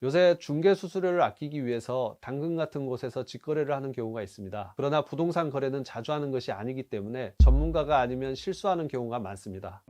요새 중개 수수료를 아끼기 위해서 당근 같은 곳에서 직거래를 하는 경우가 있습니다. 그러나 부동산 거래는 자주 하는 것이 아니기 때문에 전문가가 아니면 실수하는 경우가 많습니다.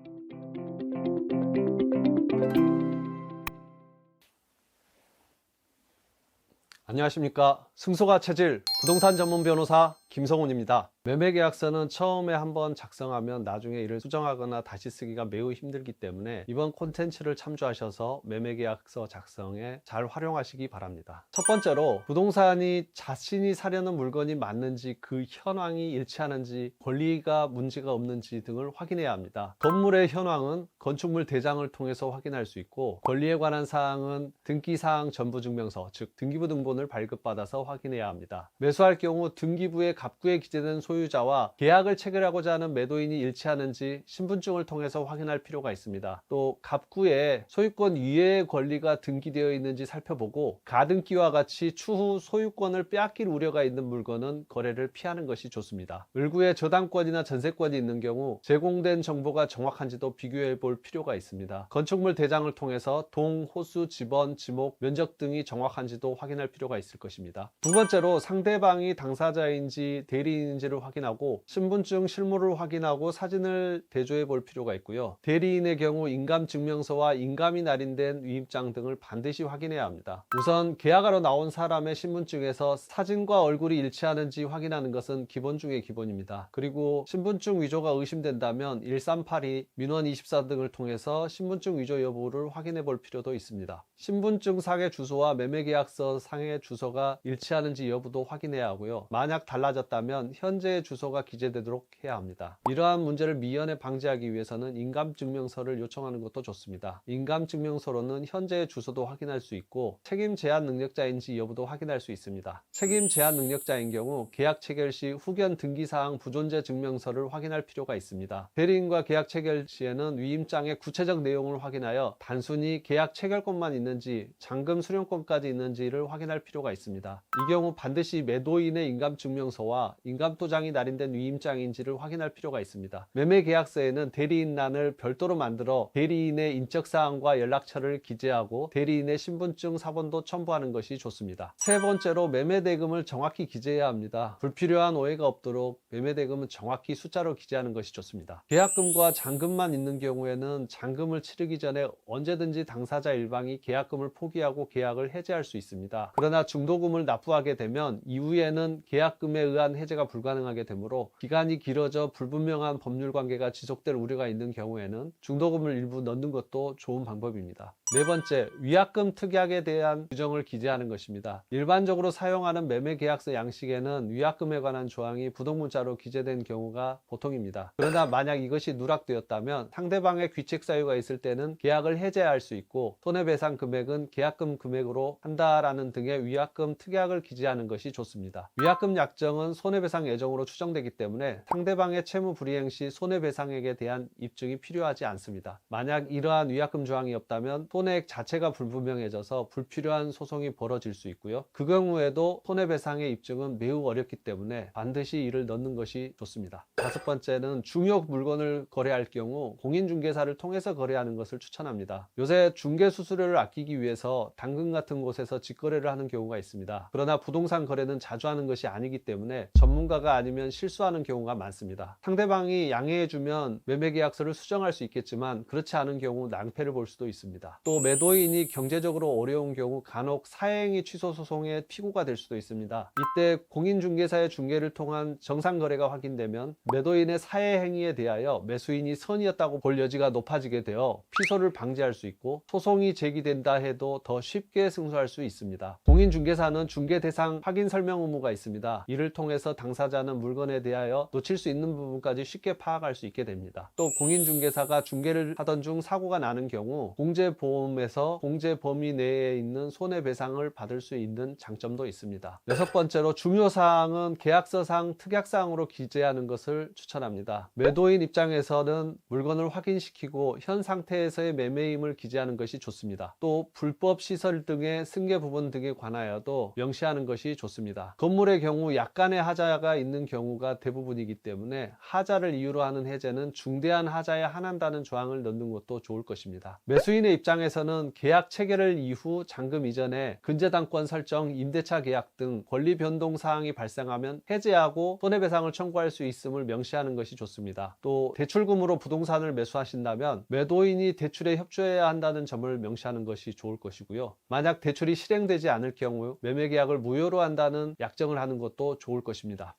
안녕하십니까. 승소가 체질 부동산 전문 변호사 김성훈입니다. 매매계약서는 처음에 한번 작성하면 나중에 이를 수정하거나 다시 쓰기가 매우 힘들기 때문에 이번 콘텐츠를 참조하셔서 매매계약서 작성에 잘 활용하시기 바랍니다. 첫 번째로 부동산이 자신이 사려는 물건이 맞는지, 그 현황이 일치하는지, 권리가 문제가 없는지 등을 확인해야 합니다. 건물의 현황은 건축물 대장을 통해서 확인할 수 있고, 권리에 관한 사항은 등기사항 전부증명서, 즉 등기부 등본을 발급받아서 확인해야 합니다. 매수할 경우 등기부에 갑구에 기재된 소유자와 계약을 체결하고자 하는 매도인이 일치하는지 신분증을 통해서 확인할 필요가 있습니다. 또 갑구에 소유권 이외의 권리가 등기되어 있는지 살펴보고, 가등기와 같이 추후 소유권을 빼앗길 우려가 있는 물건은 거래를 피하는 것이 좋습니다. 을구에 저당권이나 전세권이 있는 경우 제공된 정보가 정확한지도 비교해 볼 필요가 있습니다. 건축물 대장을 통해서 동, 호수, 지번, 지목, 면적 등이 정확한지도 확인할 필요가 있을 것입니다. 두 번째로 상대방이 당사자인지 대리인인지를 확인하고, 신분증 실물을 확인하고 사진을 대조해 볼 필요가 있고요. 대리인의 경우 인감증명서와 인감이 날인된 위임장 등을 반드시 확인해야 합니다. 우선 계약하러 나온 사람의 신분증에서 사진과 얼굴이 일치하는지 확인하는 것은 기본 중의 기본입니다. 그리고 신분증 위조가 의심된다면 1382, 민원24 등을 통해서 신분증 위조 여부를 확인해 볼 필요도 있습니다. 신분증 상의 주소와 매매계약서 상의 주소가 일치하는지 여부도 확인해야 하고요. 만약 달라졌다면 현재의 주소가 기재되도록 해야 합니다. 이러한 문제를 미연에 방지하기 위해서는 인감증명서를 요청하는 것도 좋습니다. 인감증명서로는 현재의 주소도 확인할 수 있고, 책임 제한 능력자인지 여부도 확인할 수 있습니다. 책임 제한 능력자인 경우 계약 체결 시 후견 등기사항 부존재 증명서를 확인할 필요가 있습니다. 대리인과 계약 체결 시에는 위임장의 구체적 내용을 확인하여 단순히 계약 체결권만 있는지 잔금 수령권까지 있는지를 확인할 필요가 있습니다. 이 경우 반드시 매도인의 인감증명서와 인감도장이 날인된 위임장인지를 확인할 필요가 있습니다. 매매계약서에는 대리인란을 별도로 만들어 대리인의 인적사항과 연락처를 기재하고 대리인의 신분증 사본도 첨부하는 것이 좋습니다. 세 번째로 매매대금을 정확히 기재해야 합니다. 불필요한 오해가 없도록 매매대금은 정확히 숫자로 기재하는 것이 좋습니다. 계약금과 잔금만 있는 경우에는 잔금을 치르기 전에 언제든지 당사자 일방이 계약금을 포기하고 계약을 해지할 수 있습니다. 그러나 중도금을 납부하게 되면 이후에는 계약금에 의한 해제가 불가능하게 되므로 기간이 길어져 불분명한 법률관계가 지속될 우려가 있는 경우에는 중도금을 일부 넣는 것도 좋은 방법입니다. 네 번째, 위약금 특약에 대한 규정을 기재하는 것입니다. 일반적으로 사용하는 매매계약서 양식에는 위약금에 관한 조항이 부동문자로 기재된 경우가 보통입니다. 그러나 만약 이것이 누락되었다면 상대방의 귀책 사유가 있을 때는 계약을 해제할 수 있고, 손해배상 금액은 계약금 금액으로 한다라는 등의 위약금 특약을 기재하는 것이 좋습니다. 위약금 약정은 손해배상 예정으로 추정되기 때문에 상대방의 채무 불이행 시 손해배상액에 대한 입증이 필요하지 않습니다. 만약 이러한 위약금 조항이 없다면 손해액 자체가 불분명해져서 불필요한 소송이 벌어질 수 있고요. 그 경우에도 손해배상의 입증은 매우 어렵기 때문에 반드시 이를 넣는 것이 좋습니다. 다섯 번째는 중요 물건을 거래할 경우 공인중개사를 통해서 거래하는 것을 추천합니다. 요새 중개 수수료를 아끼기 위해서 당근 같은 곳에서 직거래를 하는 경우가 있습니다. 그러나 부동산 거래는 자주 하는 것이 아니기 때문에 전문가가 아니면 실수하는 경우가 많습니다. 상대방이 양해해주면 매매계약서를 수정할 수 있겠지만, 그렇지 않은 경우 낭패를 볼 수도 있습니다. 또 매도인이 경제적으로 어려운 경우 간혹 사행위 취소 소송의 피고가 될 수도 있습니다. 이때 공인중개사의 중개를 통한 정상거래가 확인되면 매도인의 사해 행위에 대하여 매수인이 선이었다고 볼 여지가 높아지게 되어 피소를 방지할 수 있고, 소송이 제기된다 해도 더 쉽게 승소할 수 있습니다. 공인중개사는 중개 대상 확인 설명 의무가 있습니다. 이를 통해서 당사자는 물건에 대하여 놓칠 수 있는 부분까지 쉽게 파악할 수 있게 됩니다. 또 공인중개사가 중개를 하던 중 사고가 나는 경우 공제보험에서 공제 범위 내에 있는 손해배상을 받을 수 있는 장점도 있습니다. 여섯 번째로 중요사항은 계약서상 특약사항으로 기재하는 것을 추천합니다. 매도인 입장에서는 물건을 확인시키고 현 상태에서의 매매임을 기재하는 것이 좋습니다. 또 불법 시설 등의 승계 부분 등에 관하여도 명시하는 것이 좋습니다. 건물의 경우 약간의 하자가 있는 경우가 대부분이기 때문에 하자를 이유로 하는 해제는 중대한 하자에 한한다는 조항을 넣는 것도 좋을 것입니다. 매수인의 입장에서 영상에서는 계약 체결일 이후 잔금 이전에 근저당권 설정, 임대차 계약 등 권리 변동 사항이 발생하면 해제하고 손해배상을 청구할 수 있음을 명시하는 것이 좋습니다. 또 대출금으로 부동산을 매수하신다면 매도인이 대출에 협조해야 한다는 점을 명시하는 것이 좋을 것이고요. 만약 대출이 실행되지 않을 경우 매매 계약을 무효로 한다는 약정을 하는 것도 좋을 것입니다.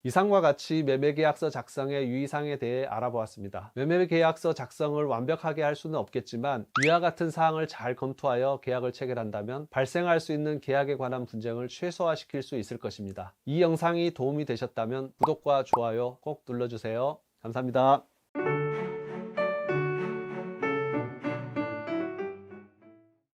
이상과 같이 매매계약서 작성의 유의사항에 대해 알아보았습니다. 매매계약서 작성을 완벽하게 할 수는 없겠지만 위와 같은 사항을 잘 검토하여 계약을 체결한다면 발생할 수 있는 계약에 관한 분쟁을 최소화시킬 수 있을 것입니다. 이 영상이 도움이 되셨다면 구독과 좋아요 꼭 눌러주세요. 감사합니다.